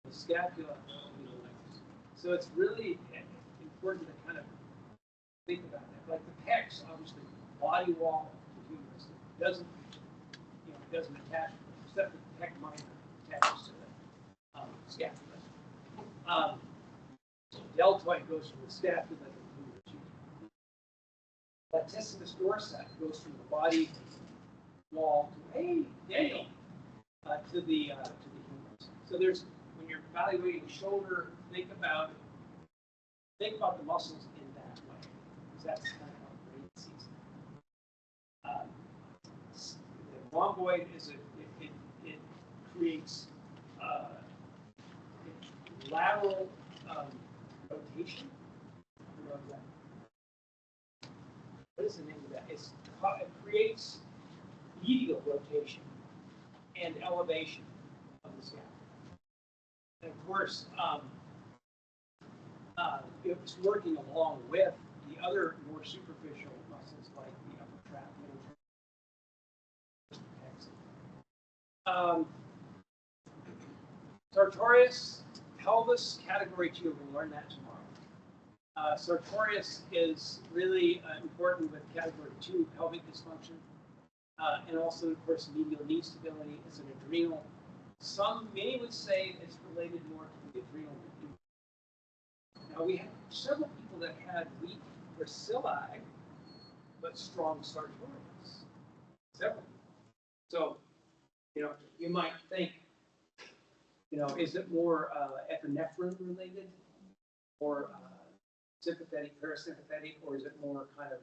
the scapula will be the length. So it's really important to kind of think about that. Like the pecs, obviously, body wall to humerus doesn't, doesn't attach, except for the pec minor attaches to the scapula. Deltoid goes from the scapula to the humerus. Latissimus dorsi goes from the body wall to Daniel to the humerus. So there's, when you're evaluating the shoulder, think about the muscles in that way, because that's kind of how the brain sees it. The rhomboid is it creates lateral rotation. What is the name of that? It creates medial rotation and elevation of the scapula. And of course, it's working along with the other more superficial muscles like the upper trap, middle trap. Sartorius, pelvis, category 2. We'll learn that tomorrow. Sartorius is really important with category 2 pelvic dysfunction, and also, of course, medial knee stability is an adrenal. Many would say it's related more to the adrenal. Now, we have several people that had weak bacilli, but strong sartorius. Several. So, you might think, is it more epinephrine related, or sympathetic, parasympathetic, or is it more kind of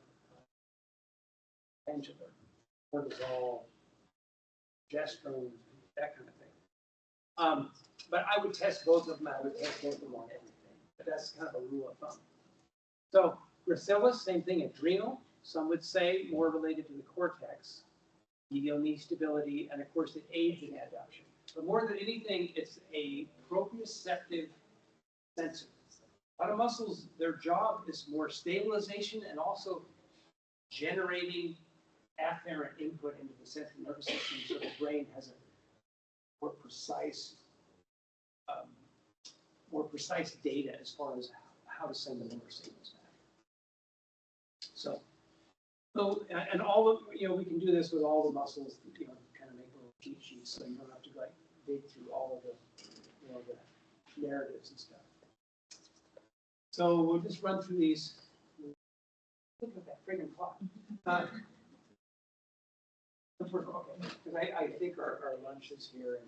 pendular, cortisol, progesterone, that kind of thing? But I would test both of them. I would test both of them on everything. But that's kind of a rule of thumb. So gracilis, same thing, adrenal. Some would say more related to the cortex, medial knee stability, and of course it aids in adduction. But more than anything, it's a proprioceptive sensor. A lot of muscles, their job is more stabilization and also generating afferent input into the central nervous system, so the brain has a more precise data as far as how to send the motor signals back. So and all of, we can do this with all the muscles, kind of make little cheat sheets, so you don't have to dig through all of the, the narratives and stuff. So we'll just run through these. Look at that friggin' clock. Okay, because I think our lunch is here.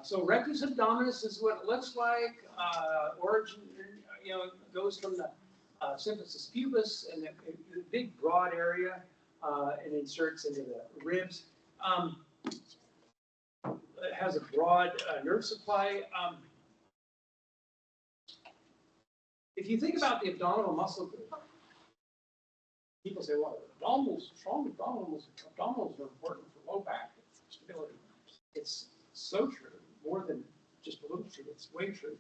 So rectus abdominis is what it looks like. Origin, goes from the symphysis pubis and the big broad area, and inserts into the ribs. It has a broad nerve supply. If you think about the abdominal muscle group, people say, well, strong abdominals are important for low back stability. It's so true, more than just a little true, it's way true.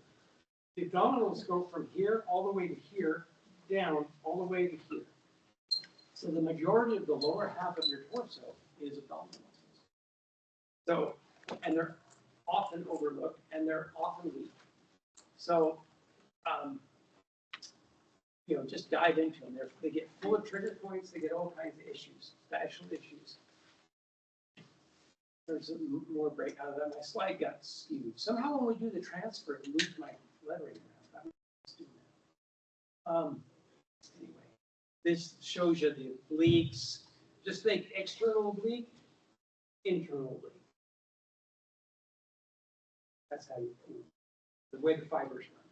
The abdominals go from here all the way to here, down all the way to here. So the majority of the lower half of your torso is abdominal muscles. So, and they're often overlooked and they're often weak. So, just dive into them. They get full of trigger points. They get all kinds of issues, special issues. There's more break out of that. My slide got skewed. Somehow when we do the transfer, it moves my lettering around. Let's do that. Anyway, this shows you the obliques. Just think external oblique, internal oblique. That's how you move. The way the fibers run.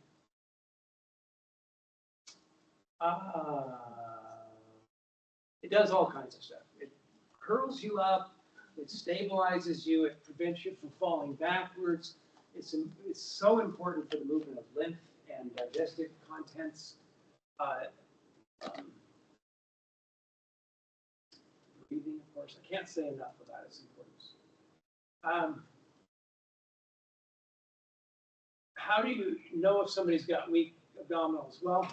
It does all kinds of stuff. It curls you up, it stabilizes you, it prevents you from falling backwards. It's so important for the movement of lymph and digestive contents. Breathing, of course. I can't say enough about its importance. How do you know if somebody's got weak abdominals? Well,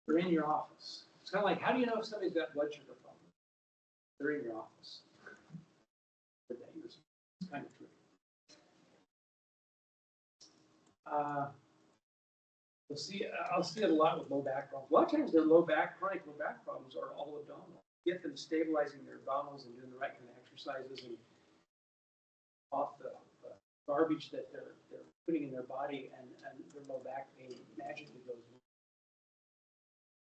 they're in your office. It's kind of like, how do you know if somebody's got blood sugar problems? They're in your office. It's kind of true. You'll see, I'll see it a lot with low back problems. A lot of times their chronic low back problems are all abdominal. Get them stabilizing their abdominals and doing the right kind of exercises and off the garbage that they're putting in their body, and their low back pain magically goes away.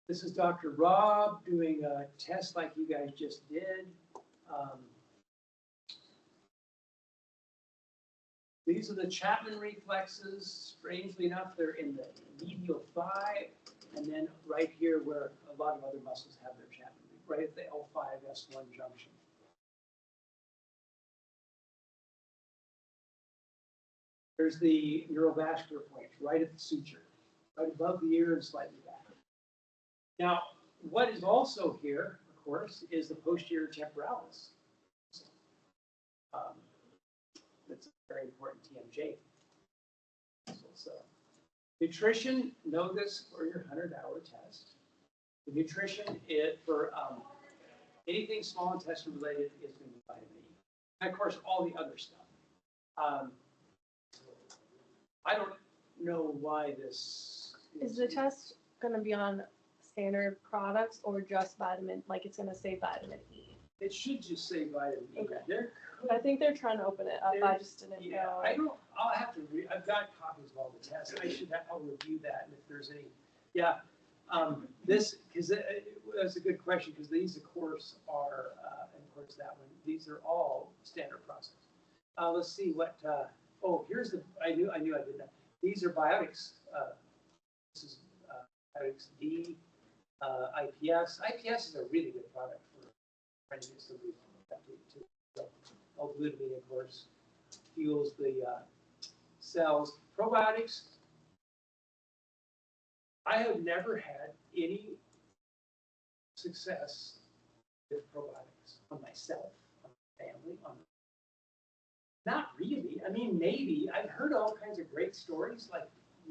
This is Dr. Rob doing a test like you guys just did. These are the Chapman reflexes. Strangely enough, they're in the medial thigh, and then right here where a lot of other muscles have their Chapman, right at the L5-S1 junction. There's the neurovascular point, right at the suture, right above the ear and slightly back. Now, what is also here, of course, is the posterior temporalis. That's a very important TMJ. So, nutrition, know this for your 100-hour test. The nutrition for anything small intestine related is going to be vitamin E. And of course, all the other stuff. I don't know why this is the test going to be on standard products or just vitamin, like it's going to say vitamin E? It should just say vitamin E. Okay. I think they're trying to open it up. I just didn't know. I'll have to read. I've got copies of all the tests. I'll review that, and if there's any, because that's a good question, because these, of course, are, and of course that one. These are all standard process. Let's see what. Here's the. I knew I did that. These are biotics. This is biotics D, IPS. IPS is a really good product for trying to get somebody to. L-glutamine, of course, fuels the cells. Probiotics, I have never had any success with probiotics on myself, on my family, not really. I mean, maybe. I've heard all kinds of great stories, like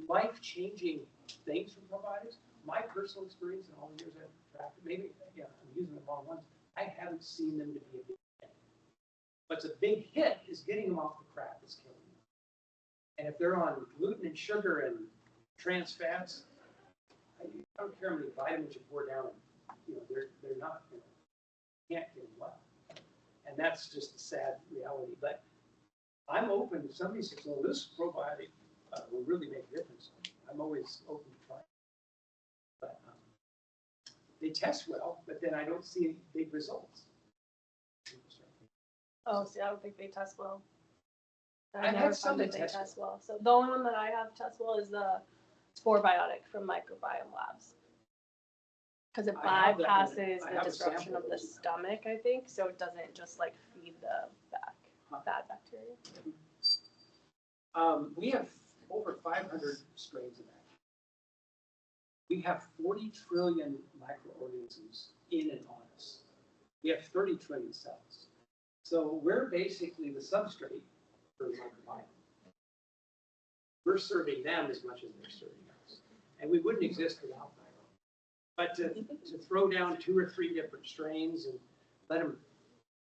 life-changing things from probiotics. My personal experience in all the years I've tracked, maybe, I'm using the wrong ones. I haven't seen them to be a big hit. What's a big hit is getting them off the crap that's killing them. And if they're on gluten and sugar and trans fats, I don't care how many vitamins you pour down, they're not, can't get them well. And that's just a sad reality. But I'm open. If somebody says, well, this probiotic will really make a difference, I'm always open to try. But they test well, but then I don't see any big results. Oh, see, I don't think they test well. I had some that they test test well. So the only one that I have test well is the Spore Biotic from Microbiome Labs. Because it bypasses the disruption of the stomach, I think, so it doesn't just like feed the bad bacteria. We have over 500 strains of bacteria. We have 40 trillion microorganisms in and on us. We have 30 trillion cells. So we're basically the substrate for the microbiome. We're serving them as much as they're serving us. And we wouldn't exist without them. But to throw down 2 or 3 different strains and let them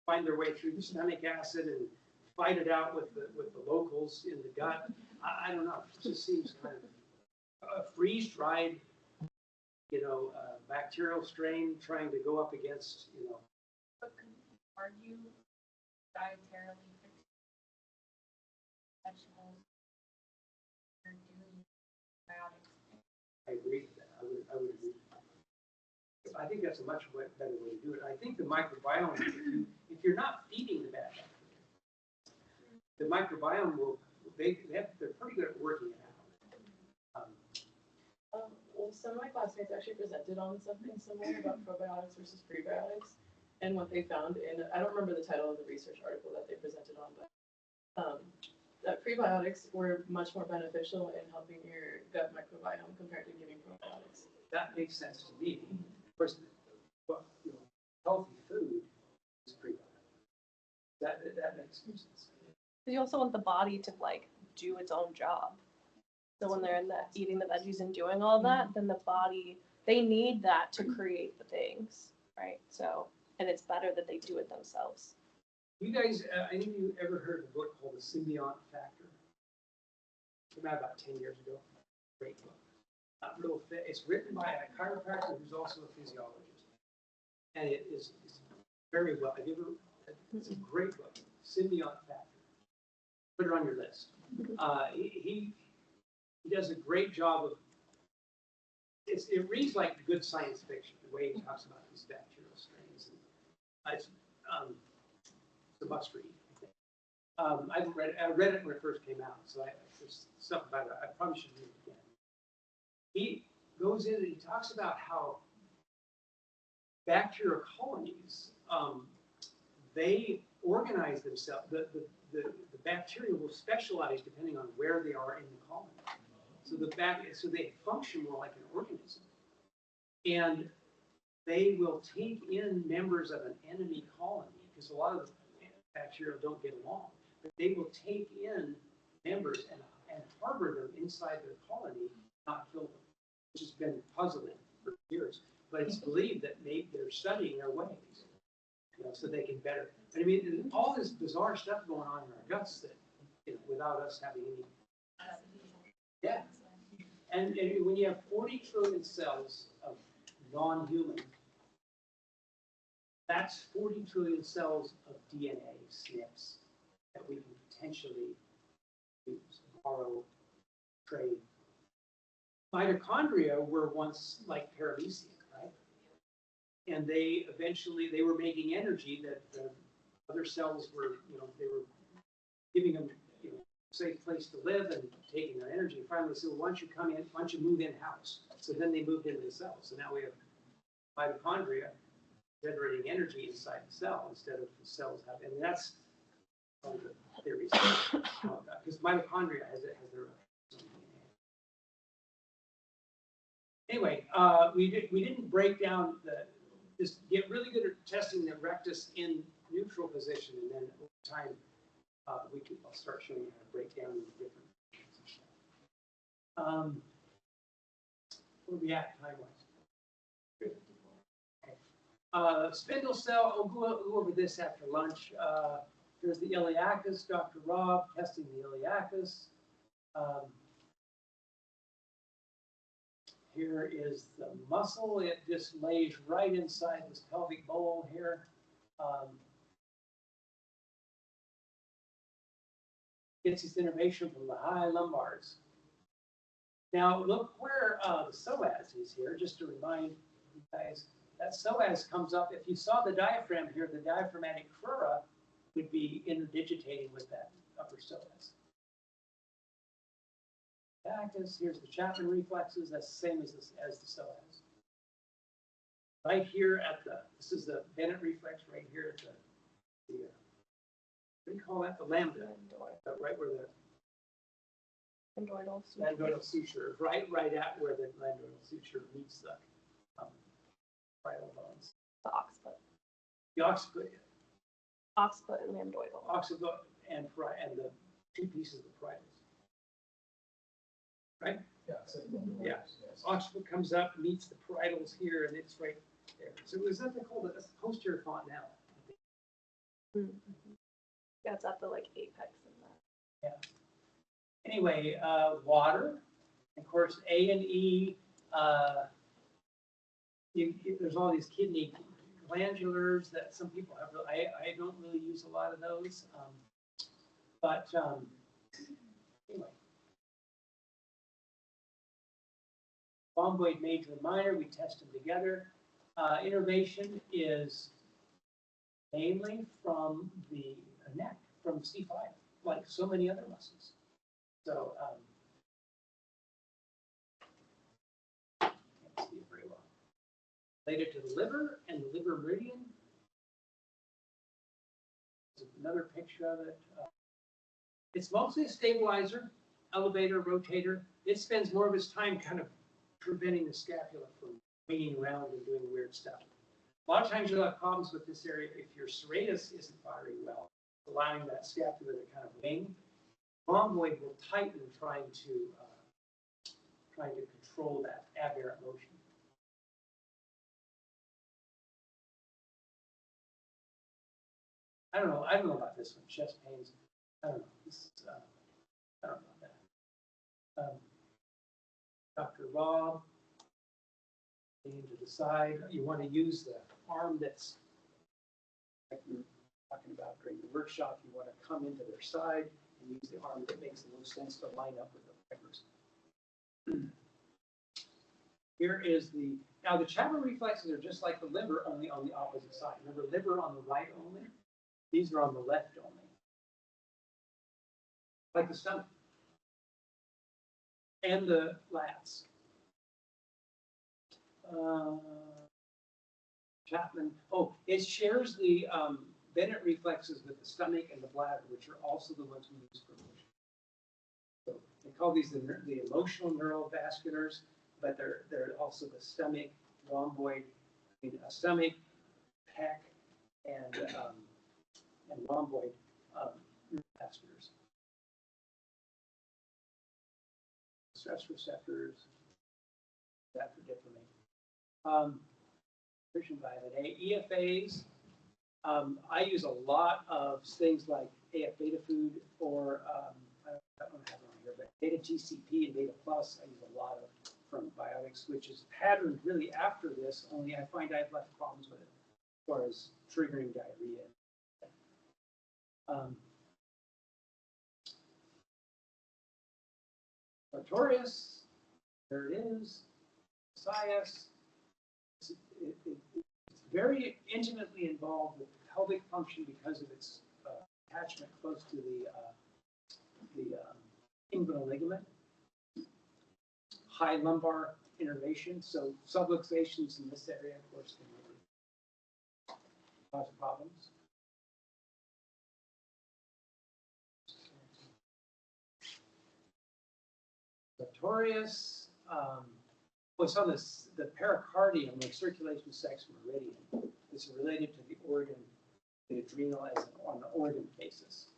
find their way through the stomach acid and fight it out with the locals in the gut, I don't know. It just seems kind of a freeze-dried, bacterial strain trying to go up against, But are you dietarily fixing vegetables? You're doing probiotics. I agree with that. I would agree with that. I think that's a much better way to do it. I think the microbiome, if you're not feeding the bad bacteria, the microbiome they're pretty good at working it out. Well, some of my classmates actually presented on something similar about probiotics versus prebiotics, and what they found I don't remember the title of the research article that they presented on, but that prebiotics were much more beneficial in helping your gut microbiome compared to giving probiotics. That makes sense to me. Of course, healthy food is prebiotic. That makes sense. You also want the body to do its own job. So when they're eating the veggies and doing all that, then the body, they need that to create the things, right? So, and it's better that they do it themselves. You guys, any of you ever heard of a book called The Symbiont Factor? came out about 10 years ago. Great book. Real fit. It's written by a chiropractor who's also a physiologist. And it is it's very well. Have you ever, it's a great book. Symbiote Factor. Put it on your list. He does a great job of, it reads like good science fiction, the way he talks about these bacterial strains. And it's a must read, I think. I haven't read it. I read it when it first came out, so there's stuff about it. I probably should read it again. He goes in and he talks about how bacterial colonies, they organize themselves. The bacteria will specialize depending on where they are in the colony. So they function more like an organism, and they will take in members of an enemy colony because a lot of the bacteria don't get along. But they will take in members and harbor them inside their colony, not kill them, which has been puzzling for years. But it's believed that maybe they're studying their ways, so they can better. I mean, all this bizarre stuff going on in our guts that, without us having any. Yeah. And when you have 40 trillion cells of non-human, that's 40 trillion cells of DNA SNPs that we can potentially use, borrow, trade. Mitochondria were once like paramecium, right? And they were making energy that the other cells were, they were giving them, safe place to live and taking their energy. And finally, said, well, why don't you move in house? So then they moved into the cell. So now we have mitochondria generating energy inside the cell instead of the cells having. And that's one of the theories about that, because mitochondria has their own DNA. Anyway, we didn't break down just get really good at testing the rectus in neutral position, and then over time I'll start showing you how to break down the different where are we at time-wise? Okay. Spindle cell, I'll go over this after lunch. There's the iliacus, Dr. Rob testing the iliacus. Here is the muscle. It just lays right inside this pelvic bowl here. Gets its innervation from the high lumbars. Now look where the psoas is here, just to remind you guys, that psoas comes up. If you saw the diaphragm here, the diaphragmatic crura would be interdigitating with that upper psoas. Here's the Chapman reflexes. That's the same as the psoas. Right here this is the Bennett reflex right here at the what do you call that? The lambda, right where the lambdoidal suture, right at where the lambdoidal suture meets the parietal bones. The occiput. The occiput. Occiput and lambdoidal. Occiput and the two pieces of the parietals. Right? Yeah. Yeah. Occiput comes up, meets the parietals here, and it's right there. So is that called the posterior fontanelle? Mm-hmm. Yeah, it's at the apex in that. Yeah. Anyway, water, of course, A and E. There's all these kidney glandulars that some people have. I don't really use a lot of those, but anyway. Rhomboid major and minor, we test them together. Innervation is mainly from the neck, from C5, like so many other muscles. So, can't see it very well. Related to the liver and the liver meridian. There's another picture of it. It's mostly a stabilizer, elevator, rotator. It spends more of its time kind of preventing the scapula from winging around and doing weird stuff. A lot of times you'll have problems with this area if your serratus isn't firing well, allowing that scapula to kind of wing. Rhomboid will tighten trying to control that aberrant motion. I don't know about this one, chest pains. I don't know. I don't know about that. Dr. Rob, lean to the side. You want to use the arm that's, like we were talking about during the workshop, you want to come into their side and use the arm that makes the most sense to line up with the fibers. Here is now the Chapman reflexes are just like the liver, only on the opposite side. Remember, liver on the right only? These are on the left only. Like the stomach. And the lats. Chapman, it shares the Bennett reflexes with the stomach and the bladder, which are also the ones we use for motion. So they call these the emotional neurovasculars, but they're also the stomach, rhomboid, stomach, pec, and rhomboid neurovasculars. Stress receptors, that for dopamine. Nutrition vitamin A, EFAs. I use a lot of things like AF beta food or I don't have it on here, but beta GCP and beta plus. I use a lot of from Biotics, which is patterned really after this. Only I find I have less problems with it as far as triggering diarrhea. Sartorius, there it is. Sias. It's very intimately involved with pelvic function because of its attachment close to the inguinal ligament. High lumbar innervation, so subluxations in this area, of course, can really cause problems. Sartorius, it's on the pericardium, like circulation sex meridian. It's related to the organ, the adrenal, as on the organ basis.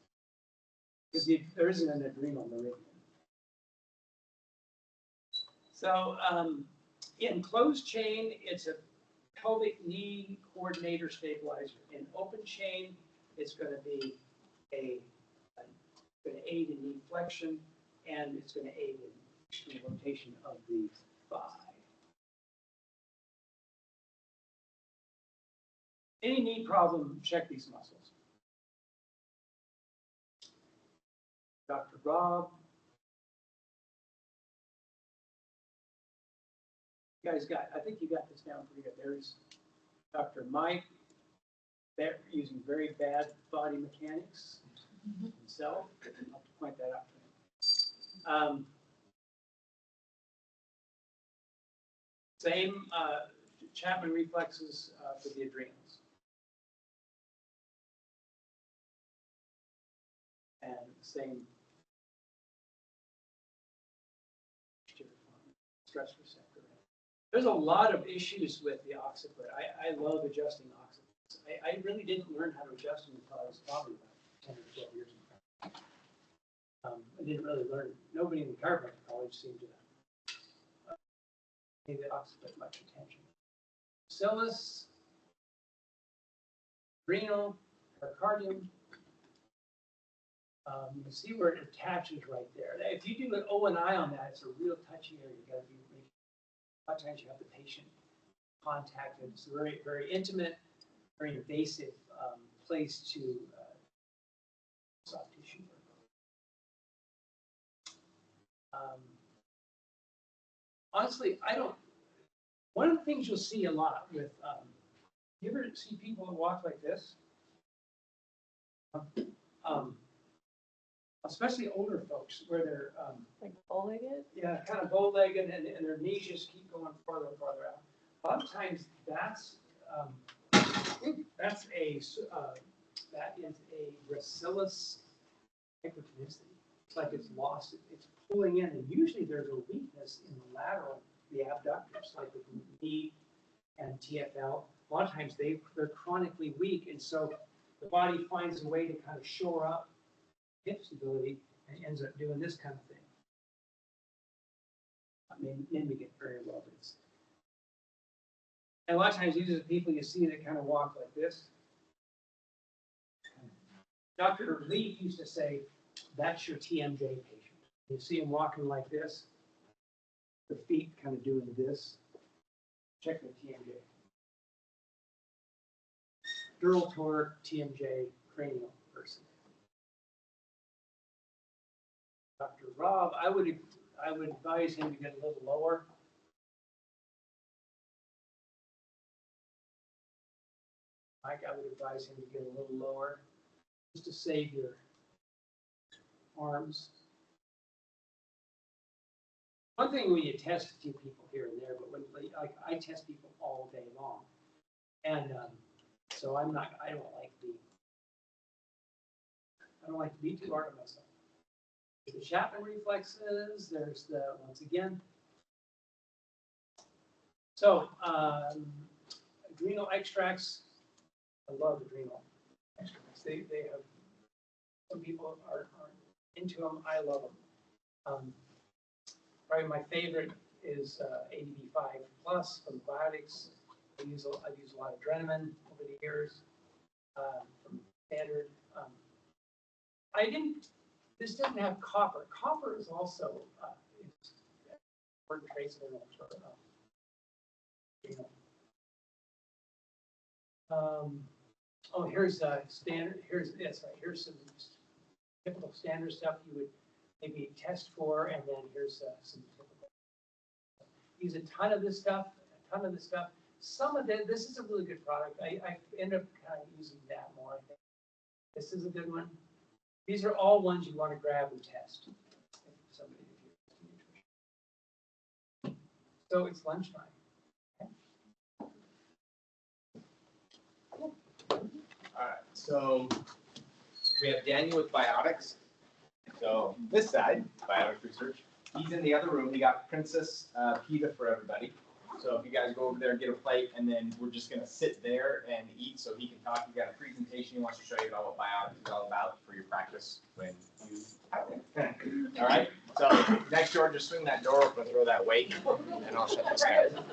Because there isn't an adrenal meridian. So in closed chain, it's a pelvic knee coordinator stabilizer. In open chain, it's going to be going to aid in knee flexion, and it's going to aid in extreme rotation of the thigh. Any knee problem, check these muscles. Dr. Rob. You guys I think you got this down pretty good. There's Dr. Mike. They're using very bad body mechanics himself. I'll have to point that out to him. Same Chapman reflexes for the adrenals. And the same stress receptor. There's a lot of issues with the occiput. I love adjusting occiput. I really didn't learn how to adjust them until I was probably about 10 or 12 years ago. I didn't really learn. Nobody in the chiropractic college seemed to pay the occiput much attention. Psoas, renal, pericardium. You can see where it attaches right there. If you do an O and I on that, it's a real touchy area. You got to be. A lot of times you have the patient contacted. It's a very, very intimate, very invasive place to soft tissue work. Honestly, one of the things you'll see a lot with, you ever see people that walk like this? Especially older folks, where they're like bow-legged? Yeah, kind of bow-legged, and their knees just keep going farther and farther out. A lot of times, that is a gracilis hypertonicity. It's like it's lost. It's pulling in, and usually there's a weakness in the lateral, the abductors, like with knee and TFL. A lot of times they're chronically weak, and so the body finds a way to kind of shore up hip stability and ends up doing this kind of thing. I mean, mimic it very well. And a lot of times these are the people you see that kind of walk like this. Dr. Lee used to say, that's your TMJ patient. You see him walking like this, the feet kind of doing this. Check the TMJ. Dural torque, TMJ, cranial person. Dr. Rob, I would advise him to get a little lower. Mike, I would advise him to get a little lower, just to save your arms. One thing when you test a few people here and there, but when like I test people all day long, and so I don't like to be too hard on myself. The Chapman reflexes. There's the once again. So adrenal extracts. I love adrenal extracts. They have, some people are into them. I love them. Probably my favorite is ADB5 Plus from Biotics. I've used a lot of Drenamin over the years from Standard. This doesn't have copper. Copper is also important trace mineral for oh, here's standard. Here's some typical standard stuff you would maybe test for, and then here's some typical. Use a ton of this stuff. Some of this is a really good product. I end up kind of using that more. I think this is a good one. These are all ones you want to grab and test. So it's lunchtime. All right, so we have Daniel with Biotics. So this side, Biotics Research, he's in the other room. We got Princess Pita for everybody. So if you guys go over there and get a plate, and then we're just gonna sit there and eat so he can talk. You got a presentation he wants to show you about what Biotics is all about for your practice when you have it. All right, so next door, just swing that door open, throw that weight, and I'll shut this down.